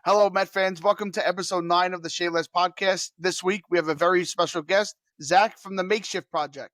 Hello, Met fans. Welcome to episode 9 of the Shea podcast. This week, we have a very special guest, Zach from the Makeshift project.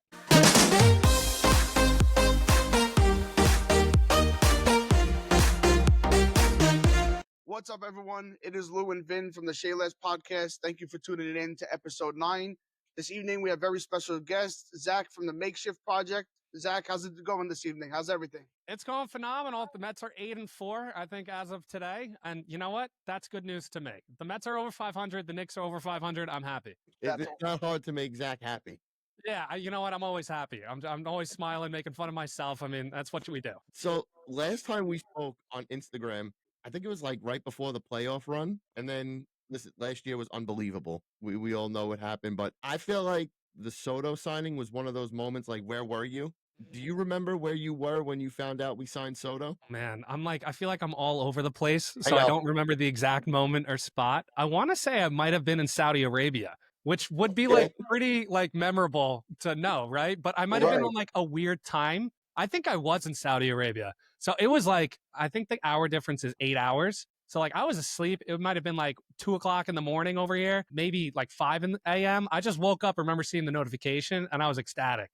What's up, everyone? It is Lou and Vin from the Shea podcast. Thank you for tuning in to episode 9. This evening, we have very special guest, Zach from the Makeshift project. Zach, how's it going this evening? How's everything? It's going phenomenal. The Mets are 8-4, I think, as of today. And you know what? That's good news to me. The Mets are over 500. The Knicks are over 500. I'm happy. It's not hard to make Zach happy. Yeah, you know what? I'm always happy. I'm always smiling, making fun of myself. I mean, that's what we do. So last time we spoke on Instagram, I think it was like right before the playoff run. And then last year was unbelievable. We all know what happened. But I feel like the Soto signing was one of those moments like, where were you? Do you remember where you were when you found out we signed Soto? Man, I feel like I'm all over the place, so I don't remember the exact moment or spot. I want to say I might have been in Saudi Arabia, which would be like pretty like memorable to know, right? But I might have been on like a weird time. I think I was in Saudi Arabia. So it was like, I think the hour difference is 8 hours. So like I was asleep. It might have been like 2 o'clock in the morning over here, maybe like 5 a.m. I just woke up, remember seeing the notification, and I was ecstatic.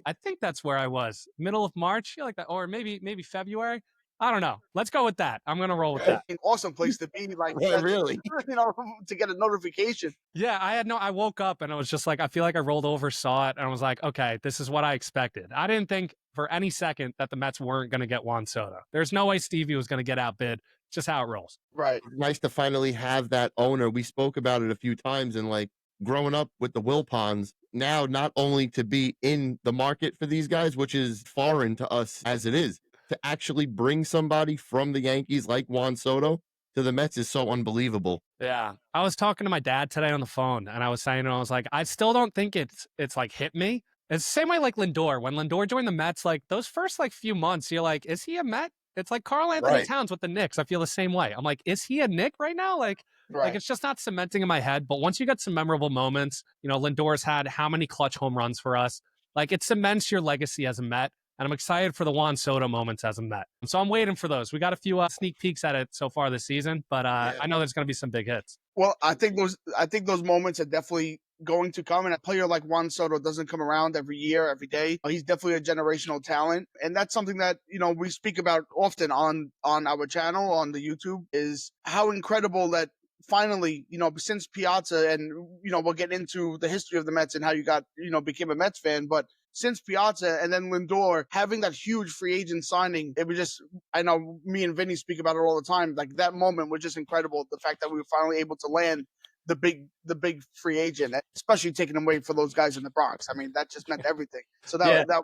I think that's where I was. Middle of March, like that, or maybe February. I don't know. Let's go with that. I'm gonna roll with that. An awesome place to be, like really, to get a notification. Yeah, I woke up and I was just like, I feel like I rolled over, saw it, and I was like, okay, this is what I expected. I didn't think for any second that the Mets weren't gonna get Juan Soto. There's no way Stevie was gonna get outbid. Just how it rolls. Right. Nice to finally have that owner. We spoke about it a few times, and like growing up with the Wilpons, now not only to be in the market for these guys, which is foreign to us as it is, to actually bring somebody from the Yankees like Juan Soto to the Mets is so unbelievable. Yeah. I was talking to my dad today on the phone, and I was saying, I was like, I still don't think it's like hit me. It's the same way like Lindor. When Lindor joined the Mets, like those first like few months, you're like, is he a Met? It's like Carl Anthony Towns with the Knicks. I feel the same way. I'm like, is he a Knick right now? Like it's just not cementing in my head. But once you get some memorable moments, Lindor's had how many clutch home runs for us? Like it cements your legacy as a Met. And I'm excited for the Juan Soto moments as a Met. And so I'm waiting for those. We got a few sneak peeks at it so far this season, but I know there's going to be some big hits. Well, I think those moments are definitely going to come. And a player like Juan Soto doesn't come around every year, every day. He's definitely a generational talent. And that's something that, we speak about often on our channel, on the YouTube, is how incredible that finally, since Piazza, and, we'll get into the history of the Mets and how you got, became a Mets fan, but since Piazza and then Lindor having that huge free agent signing, it was just, I know me and Vinny speak about it all the time. Like that moment was just incredible. The fact that we were finally able to land the big free agent, especially taking away for those guys in the Bronx. I mean, that just meant everything. So that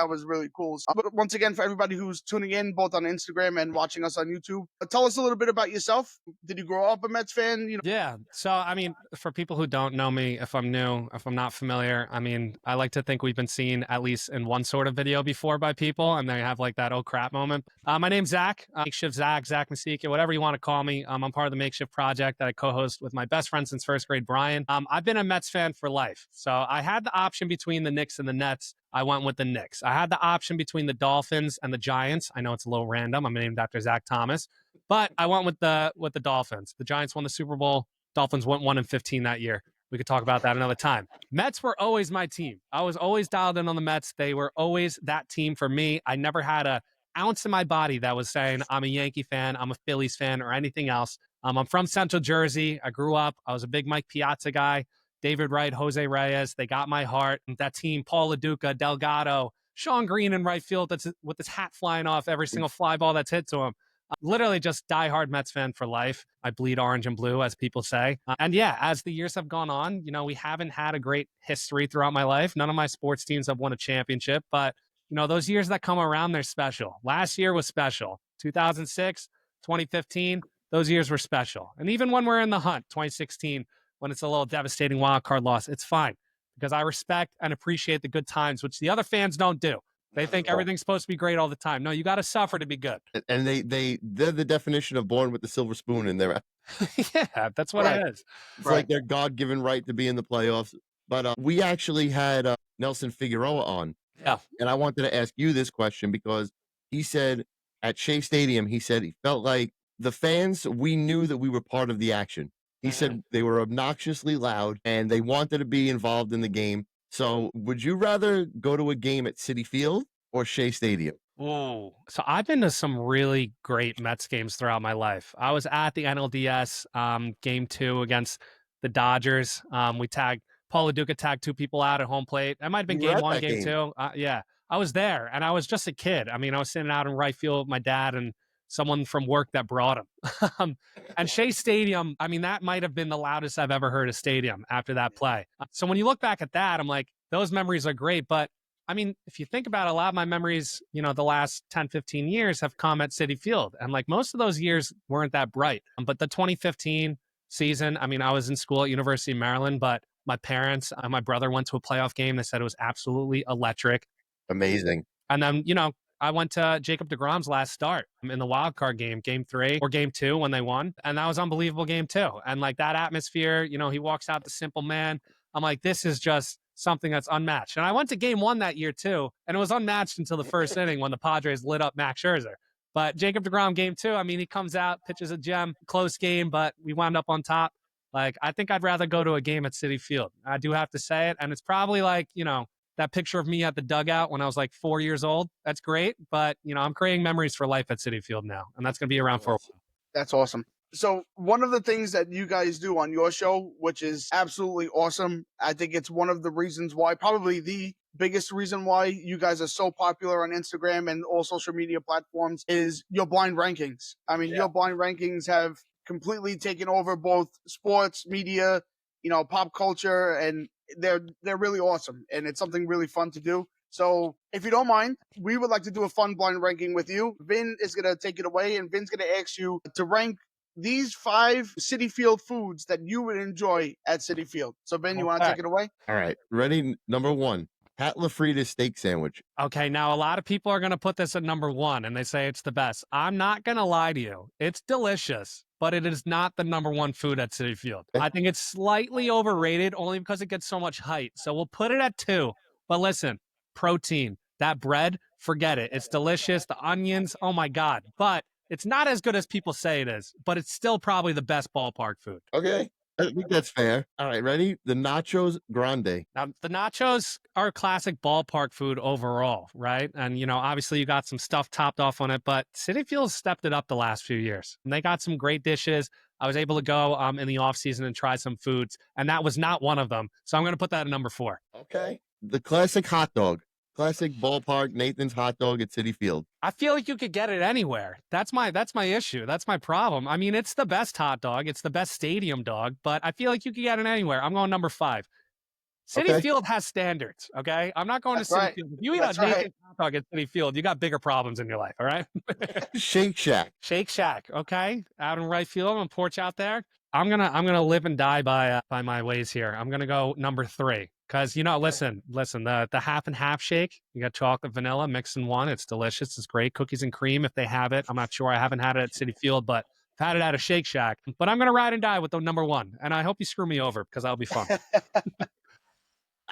was really cool. But once again, for everybody who's tuning in, both on Instagram and watching us on YouTube, tell us a little bit about yourself. Did you grow up a Mets fan? Yeah. So, I mean, for people who don't know me, if I'm new, if I'm not familiar, I mean, I like to think we've been seen at least in one sort of video before by people, and they have like that oh crap moment. My name's Zach, Makeshift Zach Masika, whatever you want to call me. I'm part of the Makeshift project that I co-host with my best friend since first grade, Brian. I've been a Mets fan for life. So I had the option between the Knicks and the Nets. I went with the Knicks. I had the option between the Dolphins and the Giants. I know it's a little random. I'm named after Zach Thomas, but I went with the Dolphins. The Giants won the Super Bowl. Dolphins went 1-15 that year. We could talk about that another time. Mets were always my team. I was always dialed in on the Mets. They were always that team for me. I never had an ounce in my body that was saying I'm a Yankee fan, I'm a Phillies fan, or anything else. I'm from Central Jersey. I grew up. I was a big Mike Piazza guy. David Wright, Jose Reyes, they got my heart. That team, Paul LaDuca, Delgado, Sean Green in right field that's with his hat flying off every single fly ball that's hit to him. Literally just diehard Mets fan for life. I bleed orange and blue, as people say. And yeah, as the years have gone on, we haven't had a great history throughout my life. None of my sports teams have won a championship, but those years that come around, they're special. Last year was special. 2006, 2015, those years were special. And even when we're in the hunt, 2016, when it's a little devastating wild card loss, it's fine because I respect and appreciate the good times, which the other fans don't do. They think everything's supposed to be great all the time. No, you got to suffer to be good. And they're the definition of born with the silver spoon in their yeah, that's what it is. It's like their God-given right to be in the playoffs. But we actually had Nelson Figueroa on. Yeah. And I wanted to ask you this question because he said at Shea Stadium, he said he felt like the fans, we knew that we were part of the action. He said they were obnoxiously loud and they wanted to be involved in the game. So, would you rather go to a game at Citi Field or Shea Stadium? Ooh. So I've been to some really great Mets games throughout my life. I was at the NLDS game 2 against the Dodgers. We tagged Paul LaDuca tagged 2 people out at home plate. That might have been You were game at 1, that game game. 2. Yeah, I was there, and I was just a kid. I mean, I was sitting out in right field with my dad and someone from work that brought him. And Shea Stadium, I mean, that might have been the loudest I've ever heard a stadium after that play. So when you look back at that, I'm like, those memories are great, but I mean, if you think about it, a lot of my memories, the last 10, 15 years have come at Citi Field. And like most of those years weren't that bright. But the 2015 season, I mean, I was in school at University of Maryland, but my parents and my brother went to a playoff game. They said it was absolutely electric. Amazing. And then, I went to Jacob deGrom's last start in the wild card game, game 3 or game 2 when they won. And that was unbelievable game 2. And like that atmosphere, he walks out the simple man. I'm like, this is just something that's unmatched. And I went to game 1 that year too, and it was unmatched until the first inning when the Padres lit up Max Scherzer. But Jacob deGrom game 2, I mean, he comes out, pitches a gem, close game, but we wound up on top. Like, I think I'd rather go to a game at Citi Field. I do have to say it. And it's probably like, that picture of me at the dugout when I was like 4 years old. That's great. But, I'm creating memories for life at Citi Field now. And that's going to be around for a while. That's awesome. So one of the things that you guys do on your show, which is absolutely awesome, I think it's one of the reasons why, probably the biggest reason why you guys are so popular on Instagram and all social media platforms, is your blind rankings. I mean, your blind rankings have completely taken over both sports, media, pop culture, and they're really awesome. And it's something really fun to do. So if you don't mind, we would like to do a fun blind ranking with you. Vin is going to take it away, and Vin's going to ask you to rank these 5 Citi Field foods that you would enjoy at Citi Field. So, Vin, you want to Okay. take it away? All right. Ready? Number 1, Pat LaFrida's steak sandwich. Okay, now a lot of people are going to put this at number 1 and they say it's the best. I'm not going to lie to you. It's delicious, but it is not the number 1 food at Citi Field. I think it's slightly overrated only because it gets so much hype. So we'll put it at 2. But listen, protein, that bread, forget it. It's delicious. The onions, oh my God. But it's not as good as people say it is, but it's still probably the best ballpark food. Okay. I think that's fair. All right, ready? The nachos grande. Now, the nachos are classic ballpark food overall, right? And, obviously you got some stuff topped off on it, but Citi Field's stepped it up the last few years. And they got some great dishes. I was able to go in the off season and try some foods, and that was not one of them. So I'm going to put that at number 4. Okay. The classic hot dog. Classic ballpark Nathan's hot dog at Citi Field. I feel like you could get it anywhere. That's my issue. That's my problem. I mean, it's the best hot dog. It's the best stadium dog, but I feel like you could get it anywhere. I'm going number 5. Citi Field has standards, okay? I'm not going to Citi Field. If you eat a Nathan's hot dog at Citi Field, you got bigger problems in your life, all right? Shake Shack. Shake Shack, okay? Out in right field on porch out there. I'm gonna live and die by my ways here. I'm gonna go number 3 because listen, the half and half shake. You got chocolate, vanilla mixed in one. It's delicious. It's great. Cookies and cream if they have it. I'm not sure. I haven't had it at Citi Field, but I've had it at a Shake Shack. But I'm gonna ride and die with the number 1, and I hope you screw me over because that'll be fun.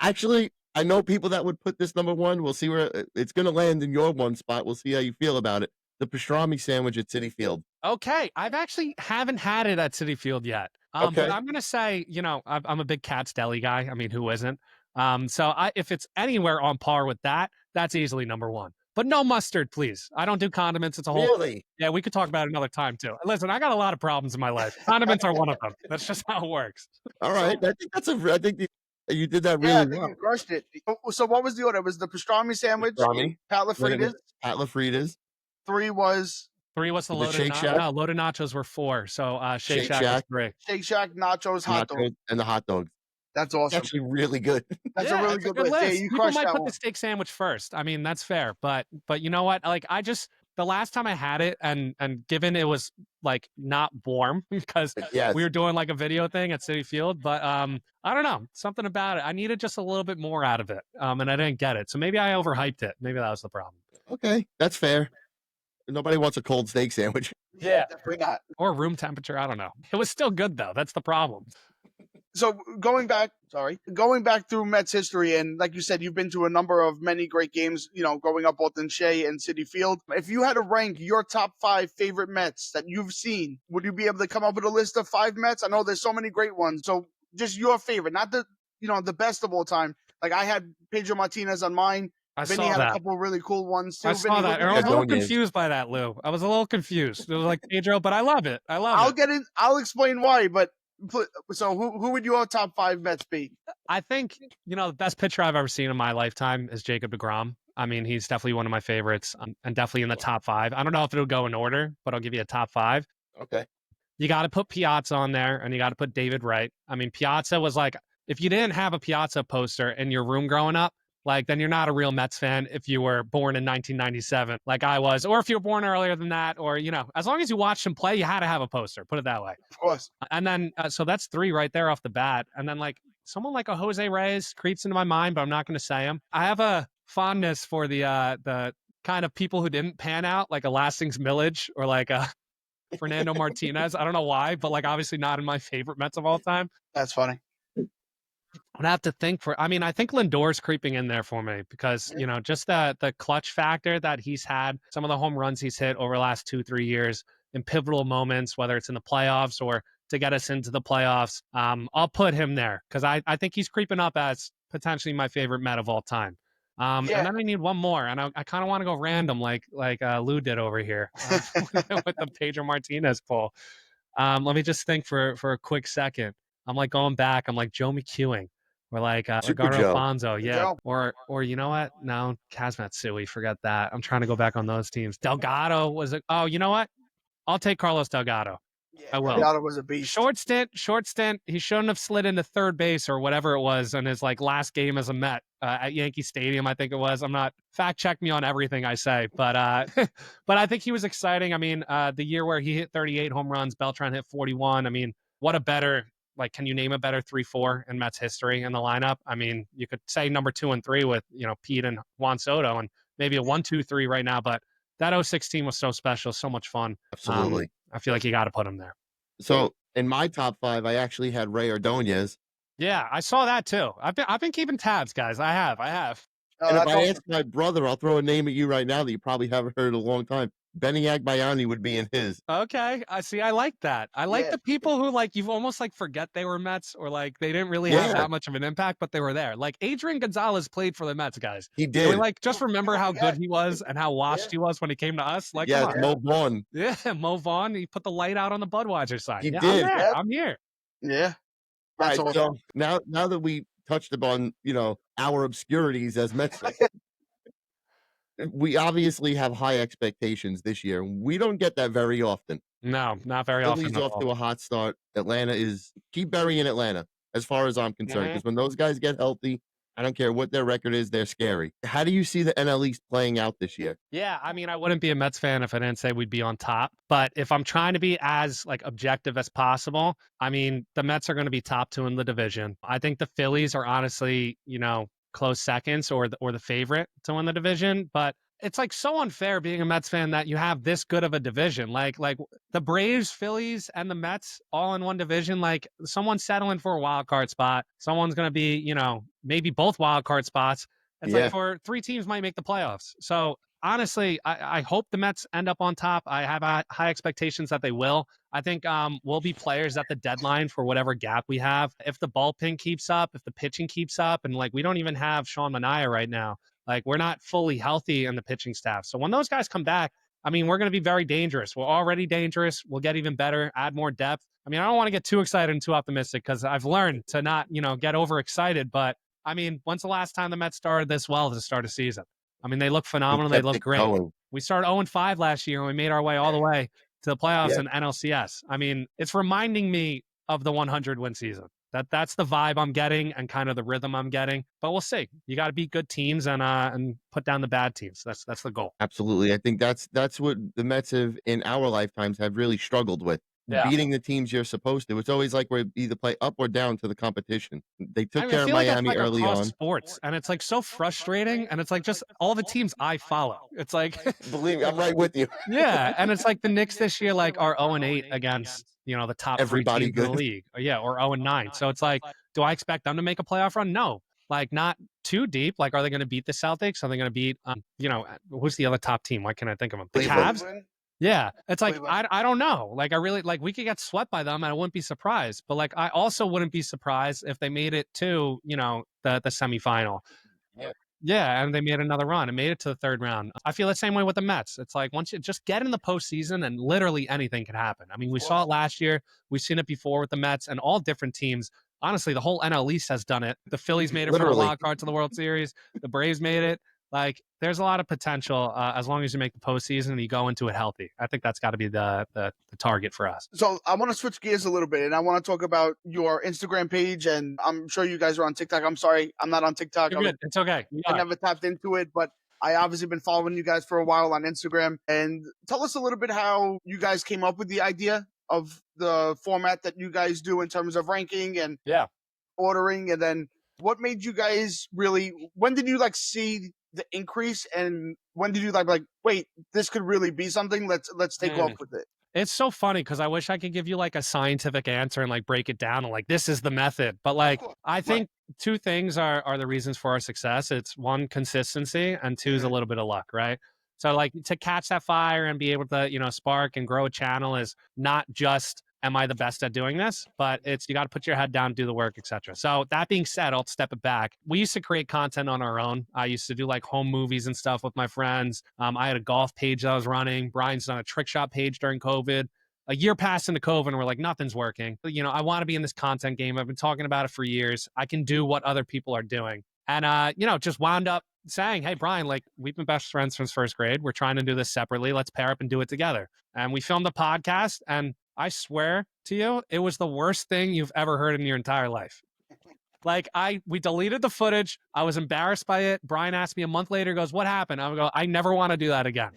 Actually, I know people that would put this number 1. We'll see where it's going to land in your 1 spot. We'll see how you feel about it. The pastrami sandwich at Citi Field. Okay, I've actually haven't had it at Citi Field yet. But I'm gonna say, I'm a big Cat's Deli guy. I mean, who isn't? So if it's anywhere on par with that, that's easily number 1. But no mustard, please. I don't do condiments. It's a whole. Really? Yeah, we could talk about it another time too. Listen, I got a lot of problems in my life. Condiments are one of them. That's just how it works. All right. I think you did that really I think well. you crushed it. So what was the order? It was the pastrami sandwich, Pastrami. Pat LaFrida's. Pat LaFrida's. 3 was 3 was the The loaded Shake nachos. Shack? No, loaded nachos were 4. So Shake Shake Shack was Shack. 3. Shake Shack, nachos, hot dog. Nachos, and the hot dogs. That's It's awesome. actually really good. That's Yeah, a really it's good list. Yeah, you People crushed might that put one. the steak sandwich first. I mean, that's fair. But you know what? Like the last time I had it and given it was like not warm because Yes. we were doing like a video thing at Citi Field, but I don't know, something about it. I needed just a little bit more out of it. And I didn't get it. So maybe I overhyped it. Maybe that was the problem. Okay, that's fair. Nobody wants a cold steak sandwich. Yeah, definitely not. Or room temperature, I don't know. It was still good though. That's the problem. So going back through Mets history, and like you said, you've been to a number of many great games, growing up both in Shea and City Field. If you had to rank your top 5 favorite Mets that you've seen, would you be able to come up with a list of 5 Mets? I know there's so many great ones. So just your favorite, not the best of all time. Like I had Pedro Martinez on mine. I Vinny saw had a that. couple of really cool ones I too. saw Vinny, that. what And do I you was a have? little Adonis. confused by that, Lou. I was a little confused. It was like Pedro, but I love it. I love I'll it. get in. I'll explain why. But so who would your top 5 Mets be? I think, the best pitcher I've ever seen in my lifetime is Jacob deGrom. I mean, he's definitely one of my favorites, and definitely in the top 5. I don't know if it'll go in order, but I'll give you a top 5. Okay. You got to put Piazza on there, and you got to put David Wright. I mean, Piazza was like, if you didn't have a Piazza poster in your room growing up, like, then you're not a real Mets fan if you were born in 1997, like I was, or if you were born earlier than that, or, as long as you watched him play, you had to have a poster, put it that way. Of course. And then, so that's 3 right there off the bat. And then, like, someone like a Jose Reyes creeps into my mind, but I'm not going to say him. I have a fondness for the kind of people who didn't pan out, like a Lastings Millage or like a Fernando Martinez. I don't know why, but like obviously not in my favorite Mets of all time. That's funny. I'd have to think I mean, I think Lindor's creeping in there for me because, just the clutch factor that he's had, some of the home runs he's hit over the last 2-3 years in pivotal moments, whether it's in the playoffs or to get us into the playoffs. I'll put him there because I think he's creeping up as potentially my favorite Met of all time. And Yeah. then I need one more, and I kind of want to go random like Lou did over here with the Pedro Martinez poll. Let me just think for a quick second. I'm like going back. I'm like Joe McEwing. Or like Super Edgardo Joe. Alfonso, yeah. Joe. Or you know what? No, Kazmatsui, forget that. I'm trying to go back on those teams. Delgado was it? Oh, you know what? I'll take Carlos Delgado. Yeah, I will. Delgado was a beast. Short stint. He shouldn't have slid into third base or whatever it was in his like last game as a Met at Yankee Stadium. I think it was. I'm not fact check me on everything I say, but but I think he was exciting. I mean, the year where he hit 38 home runs, Beltran hit 41. I mean, what a better like? Can you name a better 3-4 in Mets history in the lineup? I mean, you could say number 2 and 3 with Pete and Juan Soto, and maybe a 1-2-3 right now, but that 06 team was so special, so much fun. Absolutely. I feel like you got to put him there. So in my top 5, I actually had Ray Ordonez. Yeah, I saw that too. I've been keeping tabs, guys. I have. Oh, And if that's I awesome. ask my brother, I'll throw a name at you right now that you probably haven't heard in a long time. Benny Agbayani would be in his. Okay, I see. I like that. I like Yeah. the people who like you've almost like forget they were Mets or like they didn't really have Yeah. that much of an impact, but they were there. Like Adrian Gonzalez played for the Mets, guys. He Can we did. like just remember how Yeah. good he was and how washed he was when he came to us? Like, Yes, come on. Mo Vaughn. Yeah, Mo Vaughn. He put the light out on the Budweiser side. He Yeah, did. I'm there. Yep. I'm here. Yeah. All That's right, awesome. so now that we touched upon, our obscurities as Mets fans, we obviously have high expectations this year. We don't get that very often. No, not very often. Philly's at off all. to a hot start. Atlanta is keep burying Atlanta, as far as I'm concerned, Mhm. because when those guys get healthy, I don't care what their record is, they're scary. How do you see the NL East playing out this year? Yeah, I mean, I wouldn't be a Mets fan if I didn't say we'd be on top. But if I'm trying to be as like objective as possible, I mean, the Mets are going to be top 2 in the division. I think the Phillies are honestly, close seconds or the favorite to win the division. But it's like so unfair being a Mets fan that you have this good of a division. Like the Braves, Phillies, and the Mets all in one division. Like someone's settling for a wild card spot. Someone's going to be, maybe both wild card spots. It's Yeah. like for 3 teams might make the playoffs. So honestly, I hope the Mets end up on top. I have high expectations that they will. I think we'll be players at the deadline for whatever gap we have. If the bullpen keeps up, if the pitching keeps up, and like we don't even have Sean Manaea right now. Like we're not fully healthy in the pitching staff. So when those guys come back, I mean, we're going to be very dangerous. We're already dangerous. We'll get even better, add more depth. I mean, I don't want to get too excited and too optimistic because I've learned to not, get overexcited. But I mean, when's the last time the Mets started this well to start a season? I mean, they look phenomenal. They Kept look it great. going. We started 0-5 last year and we made our way all the way to the playoffs Yeah. in NLCS. I mean, it's reminding me of the 100-win season. That's the vibe I'm getting and kind of the rhythm I'm getting. But we'll see. You got to beat good teams and put down the bad teams. That's the goal. Absolutely. I think that's what the Mets have in our lifetimes have really struggled with. Yeah. Beating the teams you're supposed to. It's always like we're either play up or down to the competition. They took I mean, care I of feel like that's Miami like early across on. sports, and it's like so frustrating, and it's like just all the teams I follow. It's like, Believe me, I'm right with you. yeah, and it's like the Knicks this year, like are 0-8 against the top three Everybody teams in the good. league. Yeah, or 0-9. So it's like, do I expect them to make a playoff run? No. Like, not too deep. Like, are they going to beat the Celtics? Are they going to beat, who's the other top team? Why can't I think of them? The Cleveland. Cavs? Yeah. It's like, Cleveland. I don't know. Like, I really, like, we could get swept by them and I wouldn't be surprised. But, like, I also wouldn't be surprised if they made it to, the semifinal. Yeah. Yeah, and they made another run and made it to the third round. I feel the same way with the Mets. It's like, once you just get in the postseason and literally anything can happen. I mean, we saw it last year. We've seen it before with the Mets and all different teams. Honestly, the whole NL East has done it. The Phillies made it from the Literally. wild card to the World Series. The Braves made it. Like, there's a lot of potential as long as you make the postseason and you go into it healthy. I think that's got to be the target for us. So I want to switch gears a little bit, and I want to talk about your Instagram page. And I'm sure you guys are on TikTok. I'm sorry, I'm not on TikTok. You're good. It's okay. I never tapped into it, but I obviously been following you guys for a while on Instagram. And tell us a little bit how you guys came up with the idea of the format that you guys do in terms of ranking and Yeah. ordering, and then what made you guys really? When did you like see the increase, and when did you like wait, this could really be something? Let's take off with it. It's so funny because I wish I could give you like a scientific answer and like break it down and like this is the method. But like I think two things are the reasons for our success. It's one, consistency, and two is a little bit of luck, right? So like to catch that fire and be able to, spark and grow a channel is not just am I the best at doing this, but it's you got to put your head down, do the work, etc. So that being said, I'll step it back. We used to create content on our own. I used to do like home movies and stuff with my friends. I had a golf page that I was running. Brian's done a trick shot page during COVID. A year passed into COVID and we're like, nothing's working. But, I want to be in this content game. I've been talking about it for years. I can do what other people are doing. And, just wound up saying, hey, Brian, like we've been best friends since first grade. We're trying to do this separately. Let's pair up and do it together. And we filmed a podcast, and I swear to you, it was the worst thing you've ever heard in your entire life. Like we deleted the footage. I was embarrassed by it. Brian asked me a month later, goes, what happened? I go, I never want to do that again.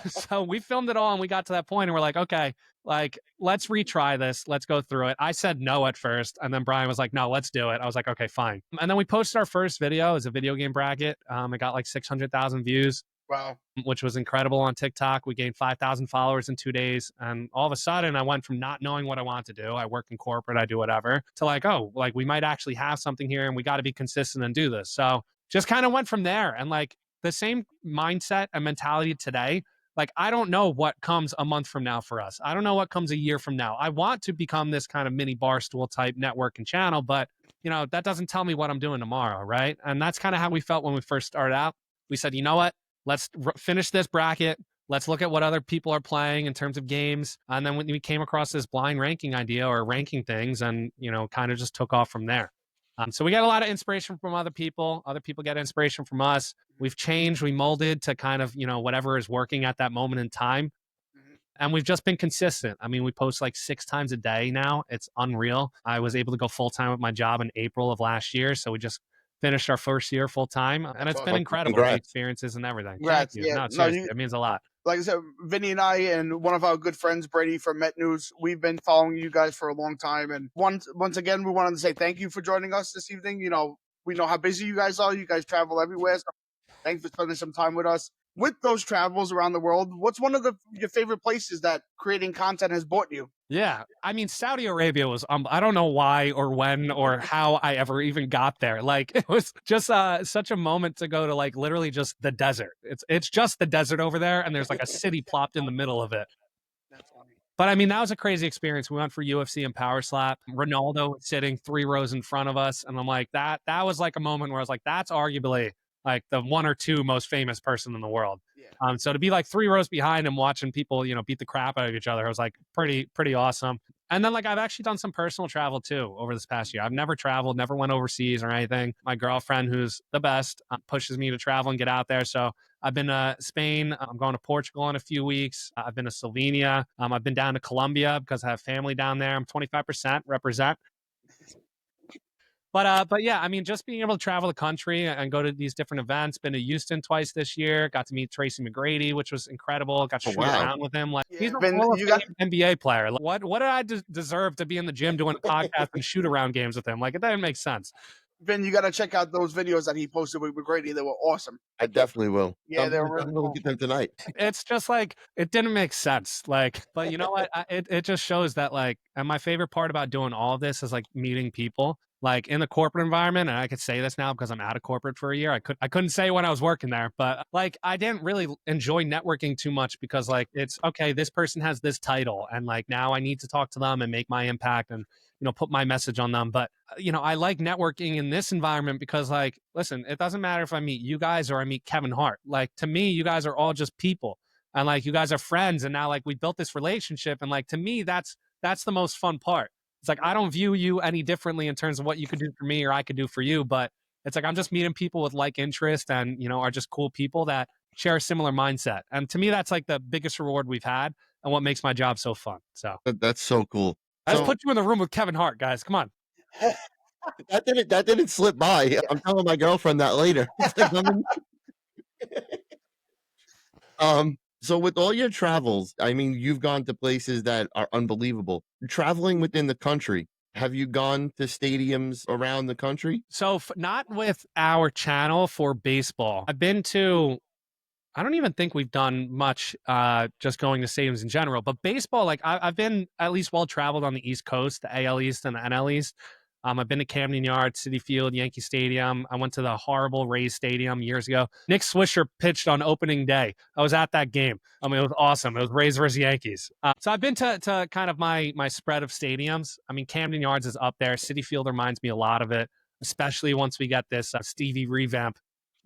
So we filmed it all and we got to that point and we're like, okay, like, let's retry this. Let's go through it. I said no at first. And then Brian was like, no, let's do it. I was like, okay, fine. And then we posted our first video as a video game bracket. It got like 600,000 views. Wow. Which was incredible on TikTok. We gained 5,000 followers in 2 days. And all of a sudden I went from not knowing what I want to do. I work in corporate, I do whatever, to like, oh, like we might actually have something here and we got to be consistent and do this. So just kind of went from there. And like the same mindset and mentality today. Like, I don't know what comes a month from now for us. I don't know what comes a year from now. I want to become this kind of mini Barstool type network and channel, but that doesn't tell me what I'm doing tomorrow. Right. And that's kind of how we felt when we first started out. We said, you know what? Let's finish this bracket. Let's look at what other people are playing in terms of games. And then when we came across this blind ranking idea or ranking things and, kind of just took off from there. So we got a lot of inspiration from other people. Other people get inspiration from us. We've changed, we molded to kind of, whatever is working at that moment in time. And we've just been consistent. I mean, we post like 6 times a day now. It's unreal. I was able to go full-time with my job in April of last year. So we just finished our first year full-time. And it's been incredible, the experiences and everything. Congrats. Thank you. No, seriously, it means a lot. Like I said, Vinny and I and one of our good friends, Brady from Met News, we've been following you guys for a long time. And once again, we wanted to say thank you for joining us this evening. We know how busy you guys are. You guys travel everywhere. So thanks for spending some time with us. With those travels around the world, what's one of your favorite places that creating content has brought you? Yeah. I mean, Saudi Arabia was, I don't know why or when or how I ever even got there. Like, it was just such a moment to go to like literally just the desert. It's just the desert over there. And there's like a city plopped in the middle of it. That's funny. But I mean, that was a crazy experience. We went for UFC and Power Slap. Ronaldo was sitting 3 rows in front of us. And I'm like, that was like a moment where I was like, that's arguably like the 1 or 2 most famous person in the world. Yeah. So to be like 3 rows behind him watching people, beat the crap out of each other, it was like pretty awesome. And then like I've actually done some personal travel too over this past year. I've never traveled, never went overseas or anything. My girlfriend, who's the best, pushes me to travel and get out there. So I've been to Spain. I'm going to Portugal in a few weeks. I've been to Slovenia. I've been down to Colombia because I have family down there. I'm 25% represent. But yeah, I mean, just being able to travel the country and go to these different events. Been to Houston twice this year. Got to meet Tracy McGrady, which was incredible. Got to shoot around with him. Like he's a Hall of Fame NBA player. Like, what did I deserve to be in the gym doing a podcast and shoot around games with him? Like it doesn't make sense. Vin, you got to check out those videos that he posted with McGrady. They were awesome. I definitely will. Yeah, they were I'm really gonna look cool. at them tonight. It's just like it didn't make sense. Like, but you know what? It just shows that like, and my favorite part about doing all of this is like meeting people. Like in the corporate environment, and I could say this now because I'm out of corporate for a year. I couldn't say when I was working there, but like I didn't really enjoy networking too much because like it's okay, this person has this title, and like now I need to talk to them and make my impact and put my message on them. But I like networking in this environment because like, listen, it doesn't matter if I meet you guys or I meet Kevin Hart. Like to me, you guys are all just people. And like you guys are friends and now like we built this relationship and like to me that's the most fun part. It's like I don't view you any differently in terms of what you could do for me or I could do for you, but it's like I'm just meeting people with like interest and are just cool people that share a similar mindset. And to me that's like the biggest reward we've had and what makes my job so fun. So That's so cool. I just So put you in the room with Kevin Hart, guys. Come on. that didn't slip by. I'm telling my girlfriend that later. It's like, so with all your travels, I mean, you've gone to places that are unbelievable. Traveling within the country, have you gone to stadiums around the country? So not with our channel for baseball. I've been to I don't even think we've done much just going to stadiums in general. But baseball, like I've been at least well traveled on the East Coast, the AL East and the NL East. I've been to Camden Yards, City Field, Yankee Stadium. I went to the horrible Rays Stadium years ago. Nick Swisher pitched on opening day. I was at that game. I mean, it was awesome. It was Rays versus Yankees. So I've been to kind of my spread of stadiums. I mean, Camden Yards is up there. City Field reminds me a lot of it, especially once we get this Stevie revamp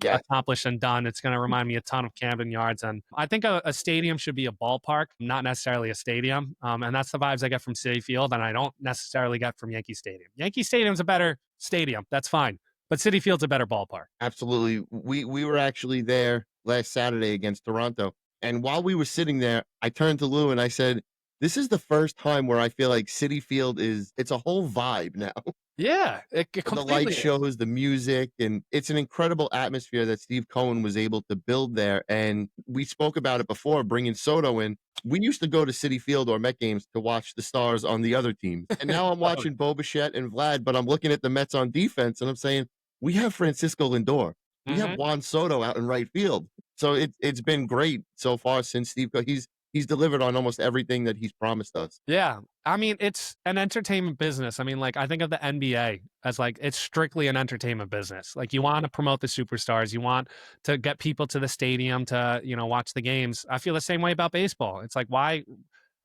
Yeah, accomplished and done. It's going to remind me a ton of Camden Yards. And I think a stadium should be a ballpark, not necessarily a stadium. And that's the vibes I get from City Field. And I don't necessarily get from Yankee Stadium. Yankee Stadium's a better stadium. That's fine. But City Field's a better ballpark. absolutely. We were actually there last Saturday against Toronto. And while we were sitting there, I turned to Lou and I said, this is the first time where I feel like City Field it's a whole vibe now. Yeah, it The light completely is. shows, the music, and it's an incredible atmosphere that Steve Cohen was able to build there. And we spoke about it before, bringing Soto in. We used to go to City Field or Met games to watch the stars on the other teams. And now I'm watching Bo Bichette and Vlad, but I'm looking at the Mets on defense and I'm saying, we have Francisco Lindor. We have Mhm. Juan Soto out in right field. So it's been great so far since he's delivered on almost everything that he's promised us. Yeah. I mean, it's an entertainment business. I mean, like, I think of the NBA as like, it's strictly an entertainment business. Like, you want to promote the superstars, you want to get people to the stadium to, watch the games. I feel the same way about baseball. It's like, why?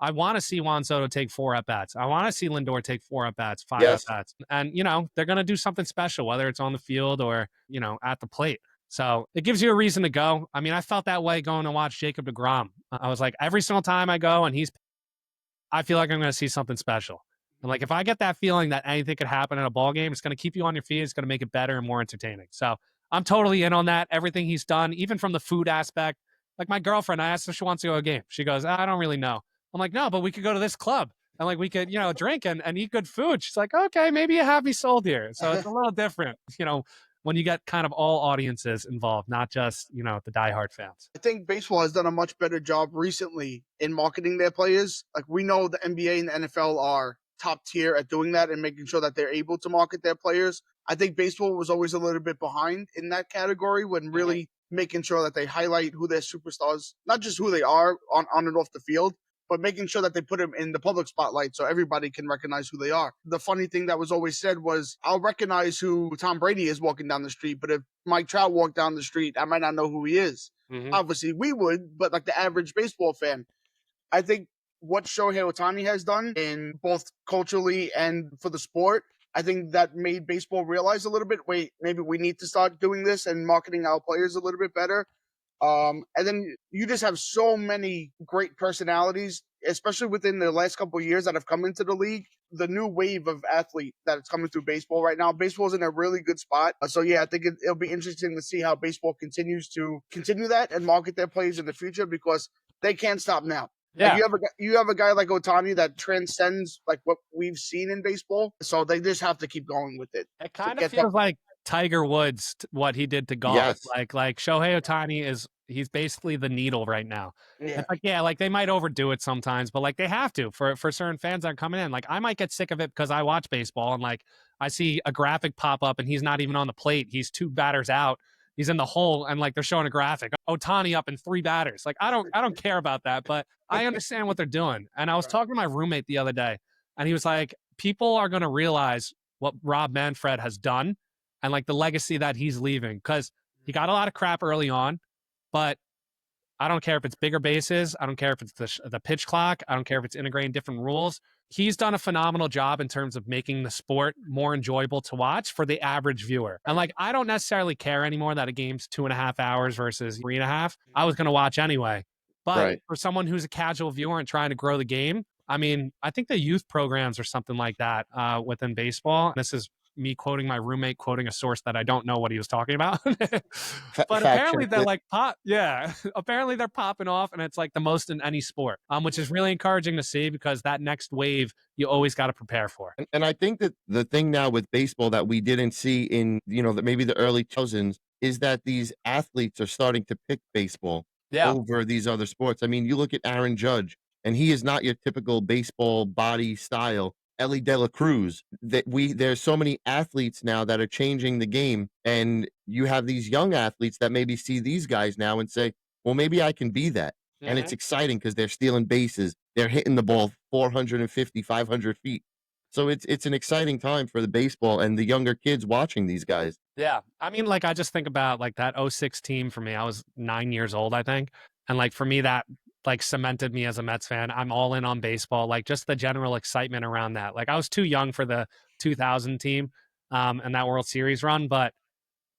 I want to see Juan Soto take 4 at bats. I want to see Lindor take 4 at bats, 5 at Yes. bats. And, they're going to do something special, whether it's on the field or, at the plate. So it gives you a reason to go. I mean, I felt that way going to watch Jacob DeGrom. I was like, every single time I go and I feel like I'm going to see something special. And like, if I get that feeling that anything could happen in a ball game, it's going to keep you on your feet. It's going to make it better and more entertaining. So I'm totally in on that. Everything he's done, even from the food aspect. Like my girlfriend, I asked if she wants to go to a game. She goes, I don't really know. I'm like, no, but we could go to this club and like we could, drink and eat good food. She's like, okay, maybe you have me sold here. So it's a little different, when you get kind of all audiences involved, not just, the diehard fans. I think baseball has done a much better job recently in marketing their players. Like we know the NBA and the NFL are top tier at doing that and making sure that they're able to market their players. I think baseball was always a little bit behind in that category when really making sure that they highlight who their superstars, not just who they are on and off the field, but making sure that they put them in the public spotlight so everybody can recognize who they are. The funny thing that was always said was, I'll recognize who Tom Brady is walking down the street, but if Mike Trout walked down the street, I might not know who he is. Mm-hmm. Obviously, we would, but like the average baseball fan, I think what Shohei Ohtani has done in both culturally and for the sport, I think that made baseball realize a little bit, wait, maybe we need to start doing this and marketing our players a little bit better. And then you just have so many great personalities, especially within the last couple of years that have come into the league. The new wave of athlete that's coming through baseball right now. Baseball's in a really good spot. So yeah, I think it'll be interesting to see how baseball continues to continue that and market their players in the future because they can't stop now. Yeah. Like you have a guy like Ohtani that transcends like what we've seen in baseball. So they just have to keep going with it. It kind of get feels like Tiger Woods, what he did to golf. Yes. Like Shohei Ohtani he's basically the needle right now. Yeah. It's like, yeah, like they might overdo it sometimes, but like they have to for certain fans that are coming in. Like I might get sick of it because I watch baseball and like I see a graphic pop up and he's not even on the plate. He's two batters out. He's in the hole and like they're showing a graphic. Otani up in three batters. Like I don't care about that, but I understand what they're doing. And I was Right. talking to my roommate the other day, and he was like, people are gonna realize what Rob Manfred has done and like the legacy that he's leaving. Because he got a lot of crap early on, but I don't care if it's bigger bases. I don't care if it's the pitch clock. I don't care if it's integrating different rules. He's done a phenomenal job in terms of making the sport more enjoyable to watch for the average viewer. And like, I don't necessarily care anymore that a game's 2.5 hours versus 3.5. I was going to watch anyway. But Right. for someone who's a casual viewer and trying to grow the game, I mean, I think the youth programs or something like that within baseball. This is me quoting my roommate, quoting a source that I don't know what he was talking about. But Fact apparently check they're it. like pop, yeah. Apparently they're popping off, and it's like the most in any sport, which is really encouraging to see because that next wave you always got to prepare for. And I think that the thing now with baseball that we didn't see in, that maybe the early 2000s is that these athletes are starting to pick baseball Yeah. over these other sports. I mean, you look at Aaron Judge, and he is not your typical baseball body style. Ellie De La Cruz, there's so many athletes now that are changing the game, and you have these young athletes that maybe see these guys now and say, well, maybe I can be that. And it's exciting because they're stealing bases. They're hitting the ball 450, 500 feet. So it's an exciting time for the baseball and the younger kids watching these guys. Yeah. I mean, like, I just think about like that '06 team for me. I was 9 years old, I think. And like for me, that like cemented me as a Mets fan. I'm all in on baseball, like just the general excitement around that. Like I was too young for the 2000 team and that World Series run, but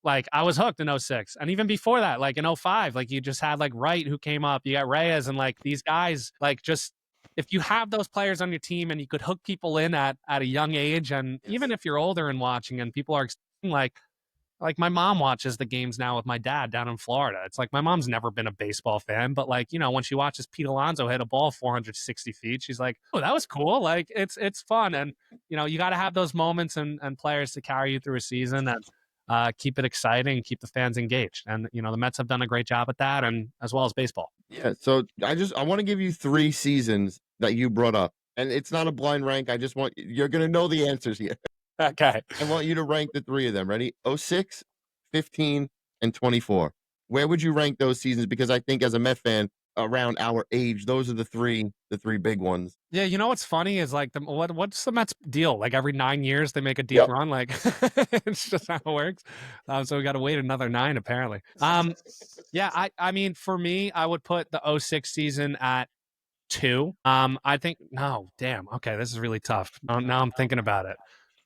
like I was hooked in '06. And even before that, like in '05, like you just had like Wright who came up, you got Reyes and like these guys, like just if you have those players on your team and you could hook people in at a young age, and even if you're older and watching and people are like my mom watches the games now with my dad down in Florida. It's like my mom's never been a baseball fan, but like, when she watches Pete Alonso hit a ball 460 feet, she's like, oh, that was cool. Like it's fun. And you got to have those moments and players to carry you through a season and keep it exciting, keep the fans engaged. And the Mets have done a great job at that, and as well as baseball. Yeah. So I want to give you 3 seasons that you brought up. And it's not a blind rank. I just want you're gonna know the answers here. Okay. I want you to rank the 3 of them. Ready? 06, 15, and 24. Where would you rank those seasons? Because I think as a Met fan around our age, those are the three big ones. Yeah, what's funny is like what's the Mets deal? Like every 9 years they make a deep Yep. run. Like it's just how it works. So we got to wait another 9 apparently. Yeah, I mean for me, I would put the '06 season at 2. I think no, damn. Okay, this is really tough. Now I'm thinking about it.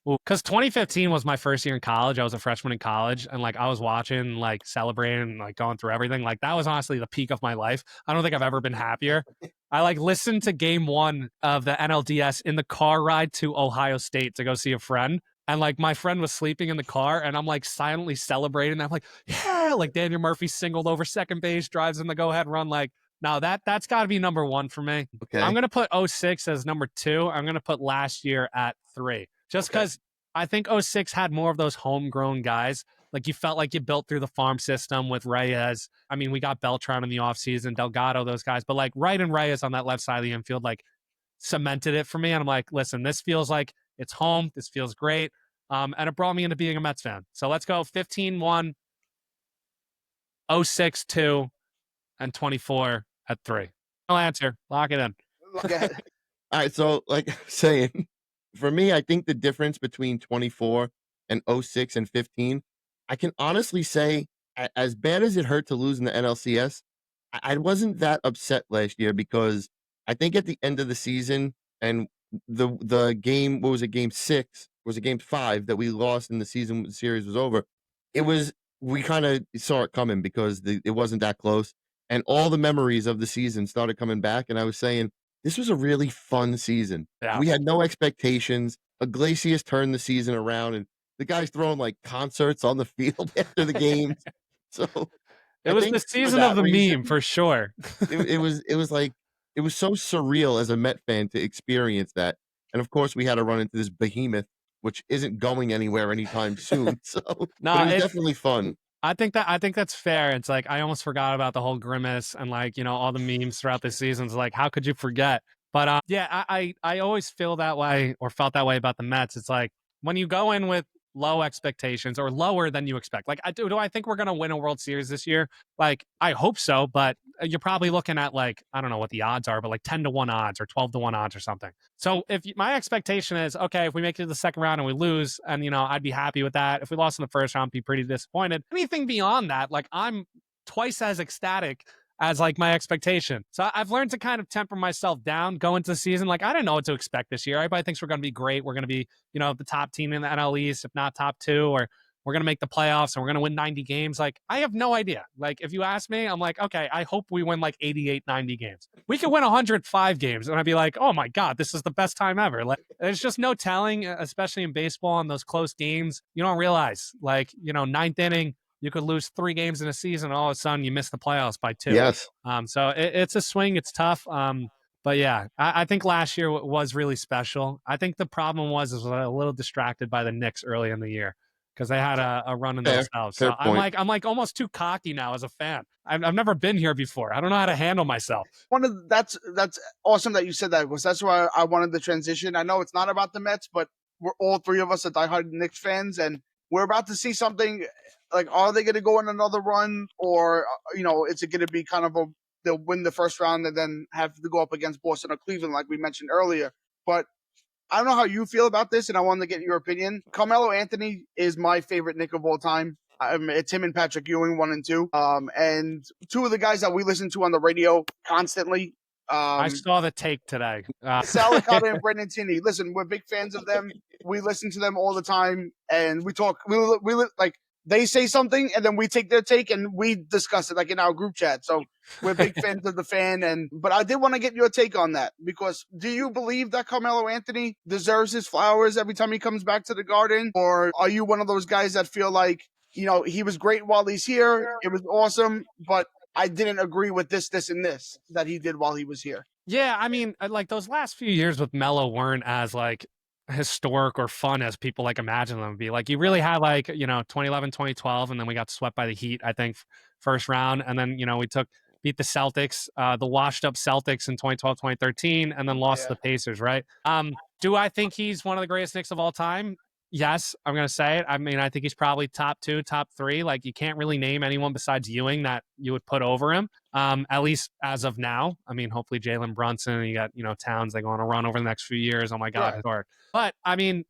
Because 2015 was my first year in college. I was a freshman in college, and like I was watching, like celebrating, like going through everything. Like that was honestly the peak of my life. I don't think I've ever been happier. I like listened to game 1 of the NLDS in the car ride to Ohio State to go see a friend. And like my friend was sleeping in the car, and I'm like silently celebrating. I'm like, yeah, like Daniel Murphy singled over second base, drives in the go ahead run. Like, now that's got to be number 1 for me. Okay. I'm gonna put '06 as number 2. I'm gonna put last year at 3. Just because I think '06 had more of those homegrown guys. Like you felt like you built through the farm system with Reyes. I mean, we got Beltran in the offseason, Delgado, those guys. But like Wright and Reyes on that left side of the infield, like cemented it for me. And I'm like, listen, this feels like it's home. This feels great. And it brought me into being a Mets fan. So let's go 15-1, '06 2, and 24 at 3. No answer. Lock it in. Look at All right. So like saying for me, I think the difference between 24 and 06 and 15, I can honestly say, as bad as it hurt to lose in the NLCS, I wasn't that upset last year because I think at the end of the season and the game, what was it, game 6, was it game 5 that we lost in the season when the series was over? It was, we kind of saw it coming because it wasn't that close. And all the memories of the season started coming back. And I was saying, this was a really fun season. Yeah. We had no expectations. Iglesias turned the season around, and the guy's throwing like concerts on the field after the games. So It I was think the for season of that the reason, meme for sure. it was like it was so surreal as a Met fan to experience that. And of course, we had to run into this behemoth, which isn't going anywhere anytime soon. So, No, but it was definitely fun. I think that's fair. It's like I almost forgot about the whole grimace and like, all the memes throughout the seasons. Like, how could you forget? But yeah, I always feel that way or felt that way about the Mets. It's like when you go in with low expectations or lower than you expect. Like, do I think we're gonna win a World Series this year? Like, I hope so, but you're probably looking at like, I don't know what the odds are, but like 10-1 odds or 12-1 odds or something. So if my expectation is, okay, if we make it to the second round and we lose, and I'd be happy with that. If we lost in the first round, I'd be pretty disappointed. Anything beyond that, like I'm twice as ecstatic as like my expectation. So I've learned to kind of temper myself down going into the season. Like I didn't know what to expect this year. Everybody thinks we're going to be great. We're going to be, the top team in the NL East, if not top two, or we're going to make the playoffs and we're going to win 90 games. Like I have no idea. Like if you ask me, I'm like, okay, I hope we win like 88, 90 games. We could win 105 games and I'd be like, oh my God, this is the best time ever. Like there's just no telling, especially in baseball on those close games. You don't realize like, ninth inning, you could lose 3 games in a season. And all of a sudden you miss the playoffs by 2. Yes. So it's a swing. It's tough. But yeah, I think last year was really special. I think the problem was a little distracted by the Knicks early in the year because they had a run in themselves. Fair So point. I'm like almost too cocky now as a fan. I've never been here before. I don't know how to handle myself. That's awesome that you said that, because that's why I wanted the transition. I know it's not about the Mets, but we're all three of us are diehard Knicks fans, and we're about to see something. Like, are they going to go on another run, or is it going to be kind of they'll win the first round and then have to go up against Boston or Cleveland, like we mentioned earlier? But I don't know how you feel about this, and I wanted to get your opinion. Carmelo Anthony is my favorite Knick of all time. It's him and Patrick Ewing, 1 and 2. And two of the guys that we listen to on the radio constantly. I saw the take today. Sal Licata and Brendan Tinney. Listen, we're big fans of them. We listen to them all the time, and we talk. We like they say something, and then we take their take and we discuss it like in our group chat. So we're big fans of the fan. But I did want to get your take on that, because do you believe that Carmelo Anthony deserves his flowers every time he comes back to the Garden, or are you one of those guys that feel like he was great while he's here, it was awesome, but I didn't agree with this, and this that he did while he was here? Yeah, I mean, like those last few years with Melo weren't as like historic or fun as people like imagine them to be. Like you really had like, 2011, 2012, and then we got swept by the Heat, I think, first round. And then, we beat the Celtics, the washed up Celtics in 2012, 2013, and then lost to the Pacers, right? Do I think he's one of the greatest Knicks of all time? Yes, I'm going to say it. I mean, I think he's probably top 2, top 3. Like you can't really name anyone besides Ewing that you would put over him. At least as of now. I mean, hopefully Jalen Brunson, you got, Towns, they go on a run over the next few years. Oh my God, Right. historic. But I mean,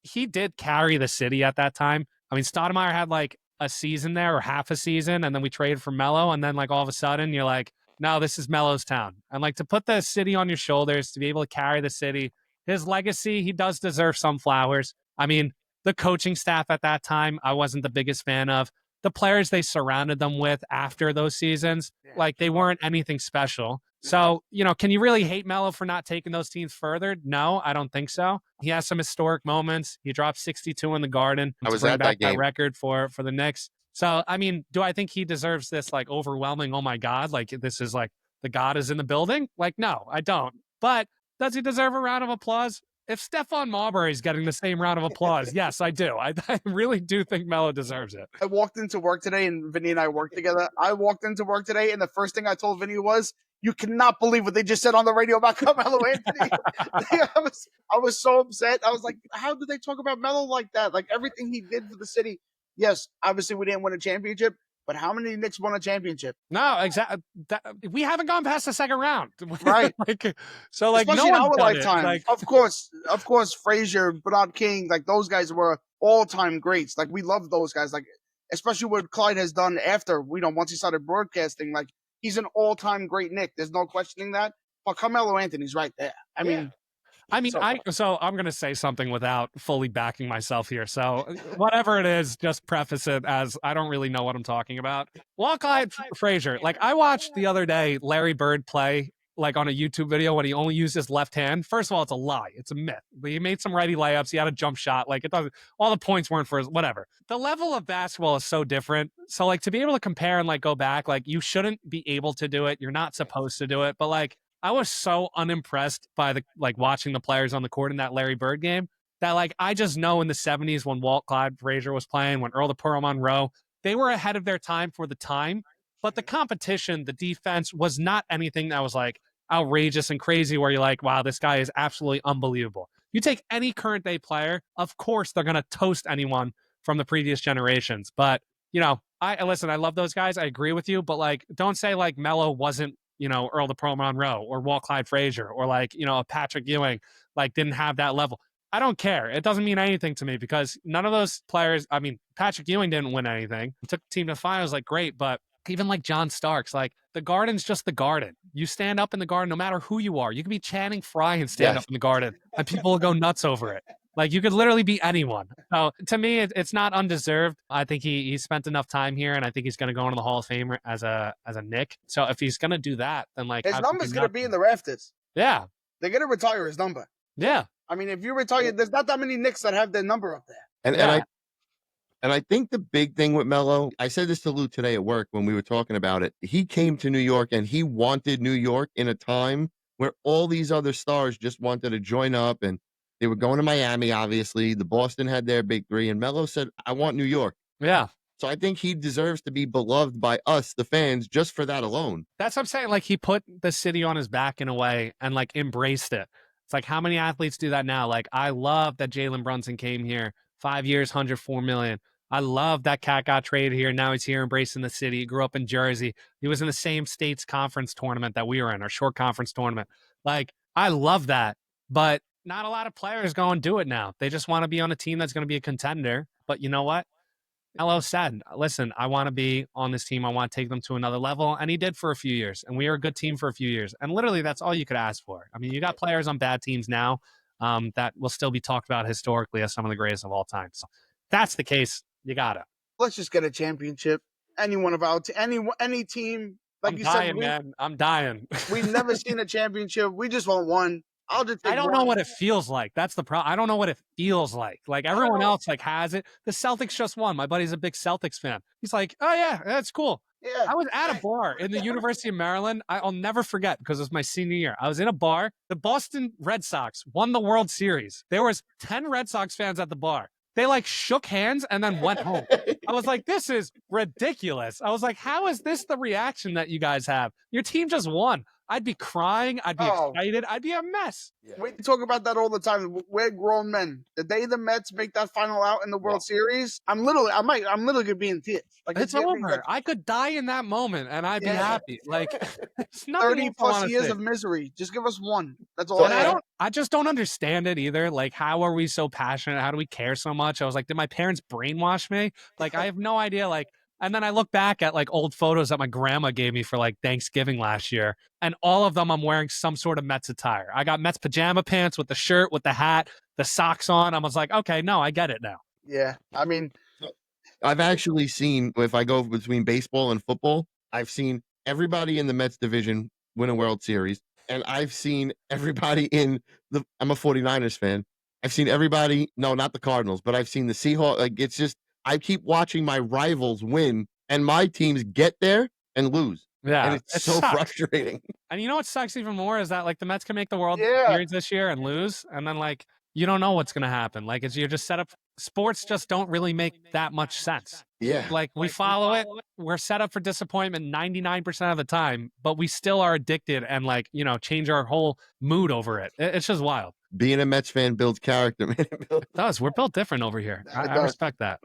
he did carry the city at that time. I mean, Stoudemire had like a season there or half a season, and then we traded for Melo, and then like all of a sudden you're like, no, this is Melo's town. And like to put the city on your shoulders, to be able to carry the city, his legacy, he does deserve some flowers. I mean, the coaching staff at that time, I wasn't the biggest fan of. The players they surrounded them with after those seasons, like they weren't anything special. So, can you really hate Melo for not taking those teams further? No, I don't think so. He has some historic moments. He dropped 62 in the Garden I to was bring at back that game. record for the Knicks. So, I mean, do I think he deserves this like overwhelming, oh my God, like this is like the God is in the building? Like, no, I don't. But does he deserve a round of applause? If Stephon Marbury is getting the same round of applause, yes, I do. I really do think Melo deserves it. I walked into work today, and Vinny and I worked together. I walked into work today, and the first thing I told Vinny was, "You cannot believe what they just said on the radio about Carmelo Anthony." I was so upset. I was like, "How did they talk about Melo like that? Like everything he did for the city." Yes, obviously we didn't win a championship, but how many Knicks won a championship? No, exactly. We haven't gone past the second round. Right. So, like, Especially no in one's our done it. lifetime. Like, Of course, Frazier, Bernard King, like those guys were all-time greats. Like we love those guys. Like especially what Clyde has done after, once he started broadcasting, like he's an all-time great Knick. There's no questioning that. But Carmelo Anthony's right there. I mean, so I'm gonna say something without fully backing myself here. So whatever it is, just preface it as I don't really know what I'm talking about. Clyde Frazier. Like I watched the other day Larry Bird play like on a YouTube video when he only used his left hand. First of all, it's a lie. It's a myth. He made some righty layups. He had a jump shot. Like it doesn't. All the points weren't for his. Whatever. The level of basketball is so different. So like to be able to compare and like go back, like you shouldn't be able to do it. You're not supposed to do it. But like I was so unimpressed by the like watching the players on the court in that Larry Bird game that like I just know in the 70s when Walt Clyde Frazier was playing, when Earl the Pearl Monroe, they were ahead of their time for the time, but the competition, the defense was not anything that was like outrageous and crazy where you're like, wow, this guy is absolutely unbelievable. You take any current day player, of course, they're going to toast anyone from the previous generations. But, you know, I listen, I love those guys. I agree with you, but like, don't say like Melo wasn't, you know, Earl the Pro Monroe or Walt Clyde Frazier or like, you know, a Patrick Ewing, like didn't have that level. I don't care. It doesn't mean anything to me because none of those players, I mean, Patrick Ewing didn't win anything. He took the team to the finals, like, great, but even like John Starks, like the Garden's just the Garden. You stand up in the Garden, no matter who you are. You can be Channing Frye and stand up in the Garden, and people will go nuts over it. Like you could literally be anyone. So to me, it's not undeserved. I think he spent enough time here, and I think he's going to go into the Hall of Fame as a Knick. So if he's going to do that, then like his number's going to be in the rafters. Yeah, they're going to retire his number. Yeah, I mean, if you retire, there's not that many Knicks that have their number up there. And I think the big thing with Melo, I said this to Lou today at work when we were talking about it. He came to New York and he wanted New York in a time where all these other stars just wanted to join up and they were going to Miami, obviously. The Boston had their big three, and Melo said, I want New York. Yeah. So I think he deserves to be beloved by us, the fans, just for that alone. That's what I'm saying. Like he put the city on his back in a way and like embraced it. It's like how many athletes do that now? Like I love that Jalen Brunson came here, 5 years, $104 million. I love that Cat got traded here. Now he's here embracing the city. He grew up in Jersey. He was in the same state's conference tournament that we were in, our short conference tournament. Like I love that, but not a lot of players go and do it now. They just want to be on a team that's going to be a contender. But you know what? Melo said, listen, I want to be on this team. I want to take them to another level. And he did for a few years. And we were a good team for a few years. And literally, that's all you could ask for. I mean, you got players on bad teams now that will still be talked about historically as some of the greatest of all time. So if that's the case, you got it. Let's just get a championship. Any one of our any team. Like I'm you dying, said, man. I'm dying. We've never seen a championship. We just want one. I'll just take I don't know what it feels like. That's the problem. I don't know what it feels like. Like everyone else like has it. The Celtics just won. My buddy's a big Celtics fan. He's like, oh yeah, that's cool. Yeah. I was at a bar in the University of Maryland. I'll never forget because it was my senior year. I was in a bar. The Boston Red Sox won the World Series. There was 10 Red Sox fans at the bar. They like shook hands and then went home. I was like, this is ridiculous. I was like, how is this the reaction that you guys have? Your team just won. I'd be crying. I'd be excited. I'd be a mess. Yeah. We talk about that all the time. We're grown men. The day the Mets make that final out in the World Series, I'm literally gonna be in tears. Like it's over. I could die in that moment and I'd be happy. Like it's nothing 30+ years of misery. Just give us one. That's all. And I just don't understand it either. Like, how are we so passionate? How do we care so much? I was like, did my parents brainwash me? Like, I have no idea. Like, and then I look back at like old photos that my grandma gave me for like Thanksgiving last year, and all of them I'm wearing some sort of Mets attire. I got Mets pajama pants with the shirt, with the hat, the socks on. I was like, okay, no, I get it now. Yeah, I mean, I've actually seen, if I go between baseball and football, I've seen everybody in the Mets division win a World Series, and I've seen everybody in I'm a 49ers fan. I've seen everybody, no, not the Cardinals, but I've seen the Seahawks. Like, it's just, I keep watching my rivals win and my teams get there and lose. Yeah. And it's so frustrating. And you know what sucks even more is that like the Mets can make the World Series this year and lose. And then like, you don't know what's going to happen. Like you're just set up. Sports just don't really make that much sense. Yeah. Like we follow it. We're set up for disappointment 99% of the time, but we still are addicted and like, you know, change our whole mood over it. It's just wild. Being a Mets fan builds character, man. It does. We're built different over here. I respect that.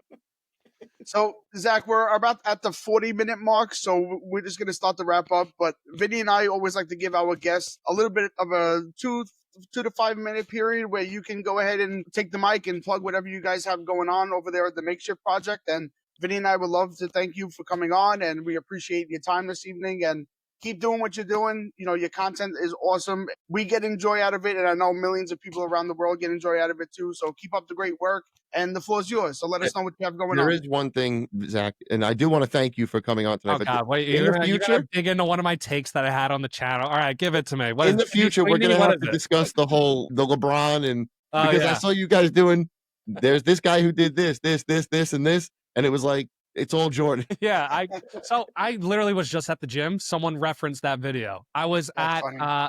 So, Zach, we're about at the 40-minute mark, so we're just going to start to wrap up. But Vinny and I always like to give our guests a little bit of a 2 to 5 minute period where you can go ahead and take the mic and plug whatever you guys have going on over there at the Makeshift project. And Vinny and I would love to thank you for coming on, and we appreciate your time this evening. And keep doing what you're doing. You know, your content is awesome. We get enjoy out of it, and I know millions of people around the world get enjoy out of it too. So keep up the great work, and the floor is yours. So let us know what you have going on. There is one thing, Zach, and I do want to thank you for coming on tonight. Oh, God, wait, you're gonna dig into one of my takes that I had on the channel. All right, give it to me. In the future, we're going to have to discuss the LeBron, and because I saw you guys doing, there's this guy who did this, and this, and it was like, it's all Jordan. Yeah, so I literally was just at the gym. Someone referenced that video. I was at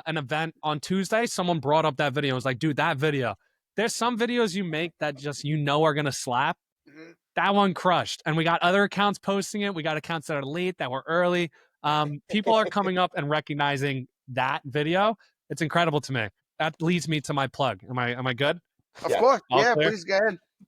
an event on Tuesday. Someone brought up that video. I was like, dude, that video. There's some videos you make that just are gonna slap. That one crushed. And we got other accounts posting it. We got accounts that are late, that were early. People are coming up and recognizing that video. It's incredible to me. That leads me to my plug. Am I good? Of Yeah. course. All Yeah, clear? please go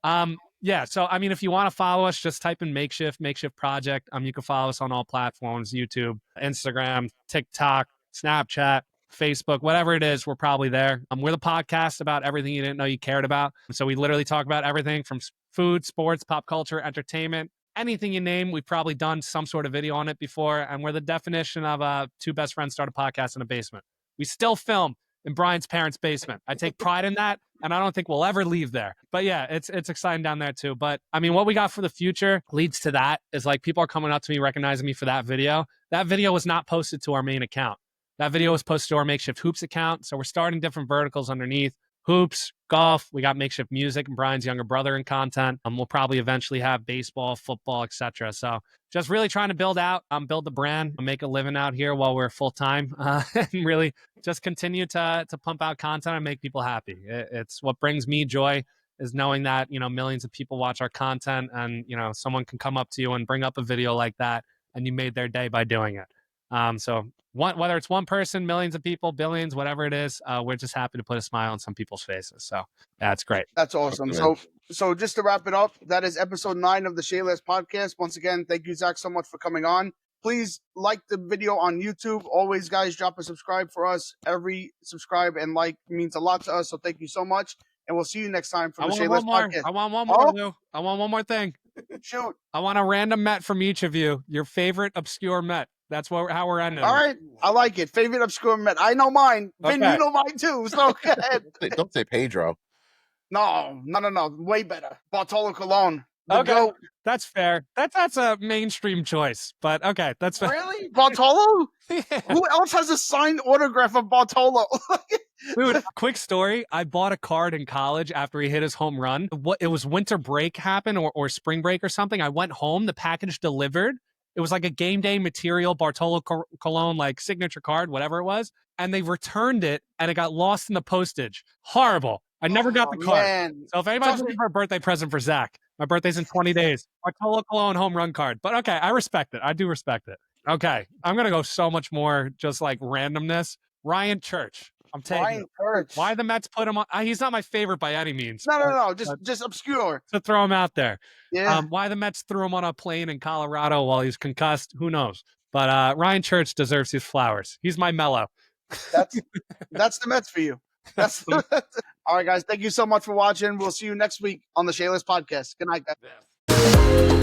ahead. Yeah. So, I mean, if you want to follow us, just type in Makeshift Project. You can follow us on all platforms, YouTube, Instagram, TikTok, Snapchat, Facebook, whatever it is, we're probably there. We're the podcast about everything you didn't know you cared about. So we literally talk about everything from food, sports, pop culture, entertainment, anything you name. We've probably done some sort of video on it before. And we're the definition of two best friends start a podcast in a basement. We still film in Brian's parents' basement. I take pride in that, and I don't think we'll ever leave there. But yeah, it's exciting down there too. But I mean, what we got for the future leads to that is like people are coming up to me, recognizing me for that video. That video was not posted to our main account. That video was posted to our Makeshift Hoops account. So we're starting different verticals underneath. Hoops, golf, we got Makeshift Music and Brian's younger brother in content. We'll probably eventually have baseball, football, etc. So just really trying to build the brand, make a living out here while we're full time, and really just continue to pump out content and make people happy. It's what brings me joy is knowing that, millions of people watch our content and, someone can come up to you and bring up a video like that and you made their day by doing it. So whether it's one person, millions of people, billions, whatever it is, we're just happy to put a smile on some people's faces. So that's great. That's awesome. So just to wrap it up, that is episode 9 of the Shea podcast. Once again, thank you, Zach, so much for coming on. Please like the video on YouTube. Always, guys, drop a subscribe for us. Every subscribe and like means a lot to us. So thank you so much. And we'll see you next time for the Shea podcast. I want one more, Lou. I want one more thing. Shoot. I want a random Met from each of you. Your favorite obscure Met. That's how we're ending. All right. I like it. Favorite obscure Met. I know mine. Vin, Okay. you know mine too. So go ahead. Don't say Pedro. No. Way better. Bartolo Colon. The Okay. GOAT. That's fair. That's a mainstream choice, but okay, that's fair. Really? Bartolo? Yeah. Who else has a signed autograph of Bartolo? Dude, quick story. I bought a card in college after he hit his home run. It was winter break happened or spring break or something. I went home, the package delivered. It was like a game day material, Bartolo Colon, like signature card, whatever it was. And they returned it and it got lost in the postage. Horrible. I never got the card. Man. So if anybody's looking for a birthday present for Zach, my birthday's in 20 days. Bartolo Colon home run card. But okay, I respect it. I do respect it. Okay, I'm going to go so much more just like randomness. Ryan Church. I'm taking Ryan Church. Why the Mets put him on? He's not my favorite by any means. No. Just obscure. To throw him out there. Yeah. Why the Mets threw him on a plane in Colorado while he's concussed, who knows? But Ryan Church deserves his flowers. He's my mellow. That's the Mets for you. All right, guys. Thank you so much for watching. We'll see you next week on the Shea podcast. Good night, guys.